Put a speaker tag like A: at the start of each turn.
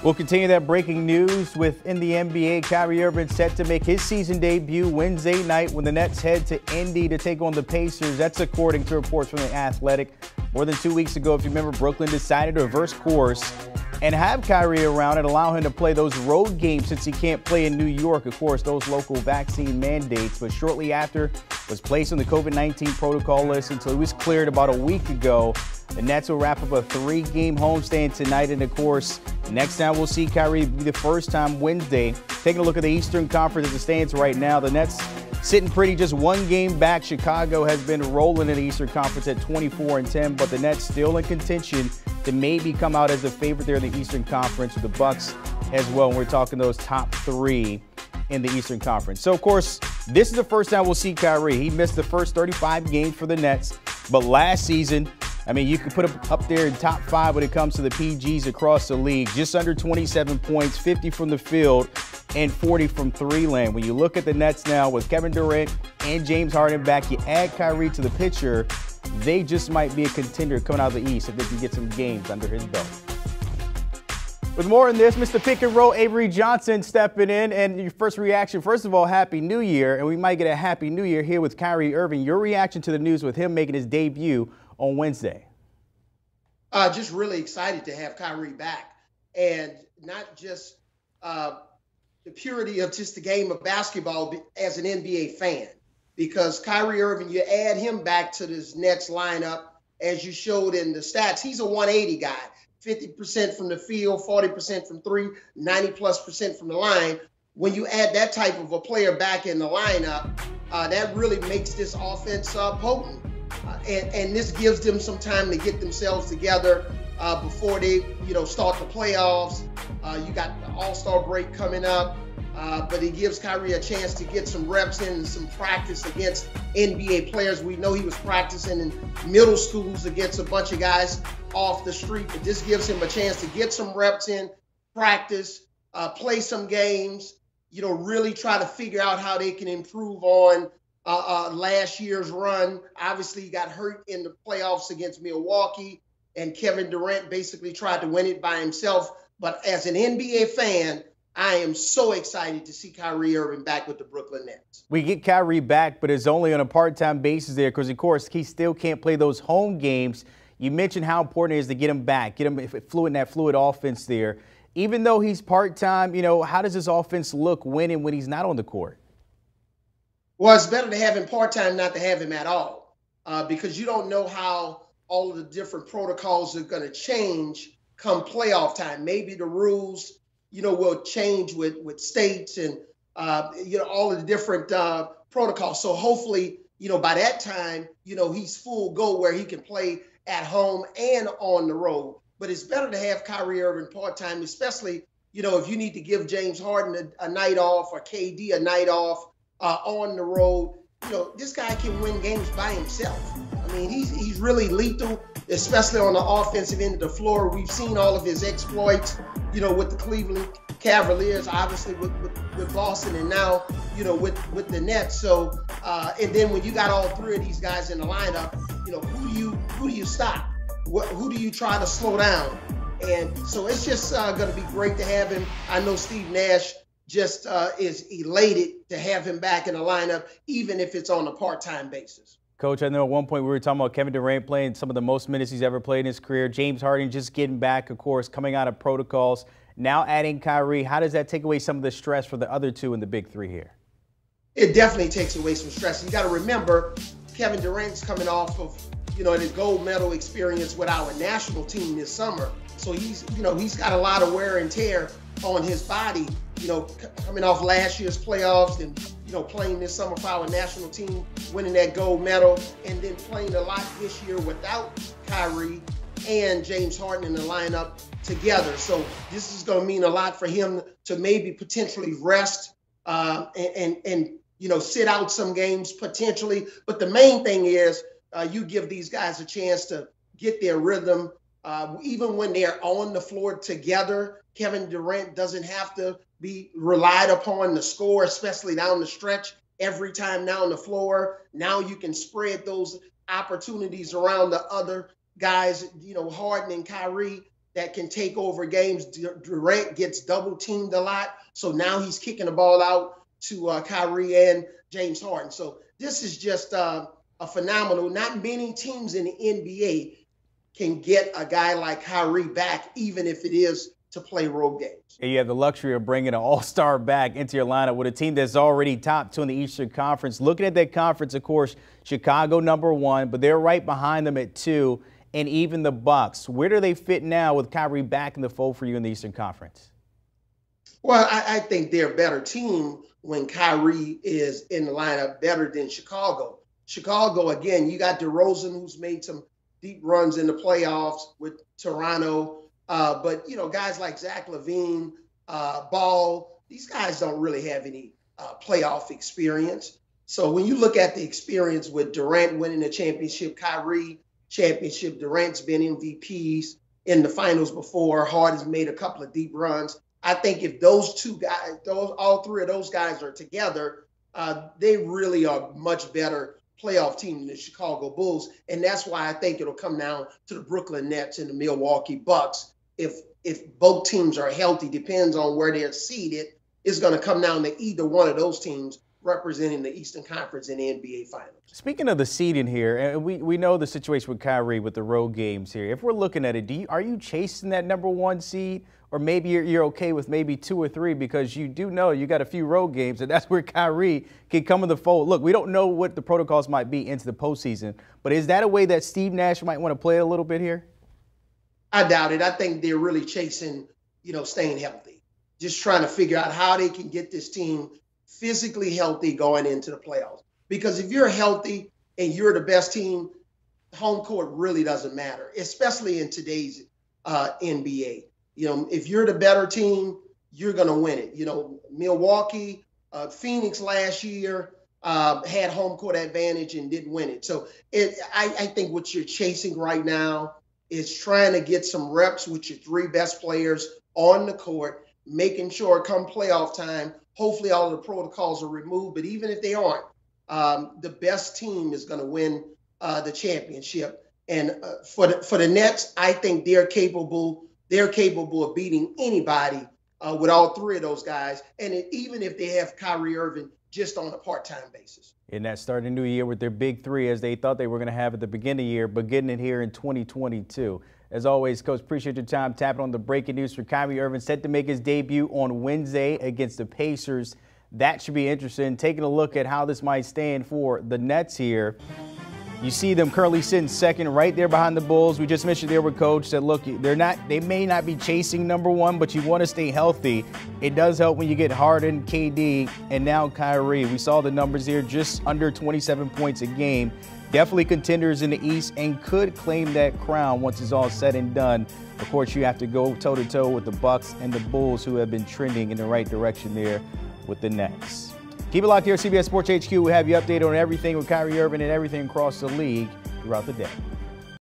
A: We'll continue that breaking news within the NBA. Kyrie Irving set to make his season debut Wednesday night when the Nets head to Indy to take on the Pacers. That's according to reports from The Athletic. More than 2 weeks ago, if you remember, Brooklyn decided to reverse course and have Kyrie around and allow him to play those road games since he can't play in New York. Of course, those local vaccine mandates. But shortly after, was placed on the COVID-19 protocol list until he was cleared about a week ago. The Nets will wrap up a 3-game homestand tonight, and of course, next time we'll see Kyrie be the first time Wednesday. Taking a look at the Eastern Conference as it stands right now, the Nets sitting pretty, just 1 game back. Chicago has been rolling in the Eastern Conference at 24-10, but the Nets still in contention to maybe come out as a favorite there in the Eastern Conference with the Bucks as well. And we're talking those top 3 in the Eastern Conference. So, of course, this is the first time we'll see Kyrie. He missed the first 35 games for the Nets, but last season, I mean, you could put him up there in top 5 when it comes to the PGs across the league. Just under 27 points, 50 from the field, and 40 from 3-land. When you look at the Nets now with Kevin Durant and James Harden back, you add Kyrie to the picture, they just might be a contender coming out of the East if they can get some games under his belt. With more on this, Mr. Pick and Roll, Avery Johnson stepping in. And your first reaction, first of all, Happy New Year. And we might get a Happy New Year here with Kyrie Irving. Your reaction to the news with him making his debut on Wednesday?
B: Just really excited to have Kyrie back, and not just the purity of just the game of basketball as an NBA fan, because Kyrie Irving, you add him back to this Nets lineup, as you showed in the stats, he's a 180 guy, 50% from the field, 40% from 3, 90+% from the line. When you add that type of a player back in the lineup, that really makes this offense potent. And this gives them some time to get themselves together before they, start the playoffs. You got the All-Star break coming up, but it gives Kyrie a chance to get some reps in and some practice against NBA players. We know he was practicing in middle schools against a bunch of guys off the street, but this gives him a chance to get some reps in, practice, play some games, really try to figure out how they can improve on last year's run. Obviously, he got hurt in the playoffs against Milwaukee, and Kevin Durant basically tried to win it by himself. But as an NBA fan, I am so excited to see Kyrie Irving back with the Brooklyn Nets.
A: We get Kyrie back, but it's only on a part-time basis there because, of course, he still can't play those home games. You mentioned how important it is to get him back, get him fluid in that fluid offense there. Even though he's part-time, how does this offense look when he's not on the court?
B: Well, it's better to have him part-time, not to have him at all, because you don't know how all of the different protocols are going to change come playoff time. Maybe the rules, will change with states and, all of the different protocols. So hopefully, by that time, he's full go where he can play at home and on the road. But it's better to have Kyrie Irving part-time, especially, if you need to give James Harden a night off or KD a night off, on the road. This guy can win games by himself. I mean, he's really lethal, especially on the offensive end of the floor. We've seen all of his exploits, with the Cleveland Cavaliers, obviously with Boston, and now, with the Nets. So, and then when you got all 3 of these guys in the lineup, who do you stop? Who do you try to slow down? And so it's just going to be great to have him. I know Steve Nash just is elated to have him back in the lineup, even if it's on a part-time basis.
A: Coach, I know at one point we were talking about Kevin Durant playing some of the most minutes he's ever played in his career. James Harden just getting back, of course, coming out of protocols. Now adding Kyrie, how does that take away some of the stress for the other 2 in the big 3 here?
B: It definitely takes away some stress. You got to remember, Kevin Durant's coming off of, the gold medal experience with our national team this summer. So he's got a lot of wear and tear on his body, coming off last year's playoffs and, playing this summer for our national team, winning that gold medal, and then playing a lot this year without Kyrie and James Harden in the lineup together. So this is going to mean a lot for him to maybe potentially rest and sit out some games potentially. But the main thing is you give these guys a chance to get their rhythm. Even when they're on the floor together, Kevin Durant doesn't have to be relied upon to score, especially down the stretch every time down the floor. Now you can spread those opportunities around the other guys, Harden and Kyrie, that can take over games. Durant gets double teamed a lot, so now he's kicking the ball out to Kyrie and James Harden. So this is just a phenomenal. Not many teams in the NBA can get a guy like Kyrie back, even if it is to play road games.
A: And you have the luxury of bringing an all-star back into your lineup with a team that's already top 2 in the Eastern Conference. Looking at that conference, of course, Chicago #1, but they're right behind them at 2, and even the Bucks. Where do they fit now with Kyrie back in the fold for you in the Eastern Conference?
B: Well, I think they're a better team when Kyrie is in the lineup, better than Chicago. Chicago, again, you got DeRozan, who's made some deep runs in the playoffs with Toronto. But, you know, guys like Zach LaVine, Ball, these guys don't really have any playoff experience. So when you look at the experience with Durant winning the championship, Kyrie championship, Durant's been MVPs in the finals before, Harden's made a couple of deep runs. I think if those two guys, all three of those guys are together, they really are much better playoff team than the Chicago Bulls. And that's why I think it'll come down to the Brooklyn Nets and the Milwaukee Bucks. If both teams are healthy, depends on where they're seeded, it's going to come down to either one of those teams representing the Eastern Conference in the NBA Finals.
A: Speaking of the seeding here, and we know the situation with Kyrie with the road games here. If we're looking at it, are you chasing that #1 seed? Or maybe you're okay with maybe 2 or 3 because you do know you got a few road games, and that's where Kyrie can come in the fold. Look, we don't know what the protocols might be into the postseason, but is that a way that Steve Nash might want to play a little bit here?
B: I doubt it. I think they're really chasing, staying healthy, just trying to figure out how they can get this team physically healthy going into the playoffs. Because if you're healthy and you're the best team, home court really doesn't matter, especially in today's NBA. If you're the better team, you're going to win it. Milwaukee, Phoenix last year had home court advantage and didn't win it. So I think what you're chasing right now is trying to get some reps with your 3 best players on the court, making sure come playoff time, hopefully all of the protocols are removed. But even if they aren't, the best team is going to win the championship. And for the Nets, I think they're capable of beating anybody with all 3 of those guys, and even if they have Kyrie Irving just on a part-time basis.
A: And that starting a new year with their big 3 as they thought they were going to have at the beginning of the year, but getting it here in 2022. As always, Coach, appreciate your time tapping on the breaking news for Kyrie Irving, set to make his debut on Wednesday against the Pacers. That should be interesting. Taking a look at how this might stand for the Nets here. You see them currently sitting second right there behind the Bulls. We just mentioned there with Coach that, look, they may not be chasing #1, but you want to stay healthy. It does help when you get Harden, KD, and now Kyrie. We saw the numbers here, just under 27 points a game. Definitely contenders in the East and could claim that crown once it's all said and done. Of course, you have to go toe-to-toe with the Bucks and the Bulls, who have been trending in the right direction there with the Nets. Keep it locked here at CBS Sports HQ. We'll have you updated on everything with Kyrie Irving and everything across the league throughout the day.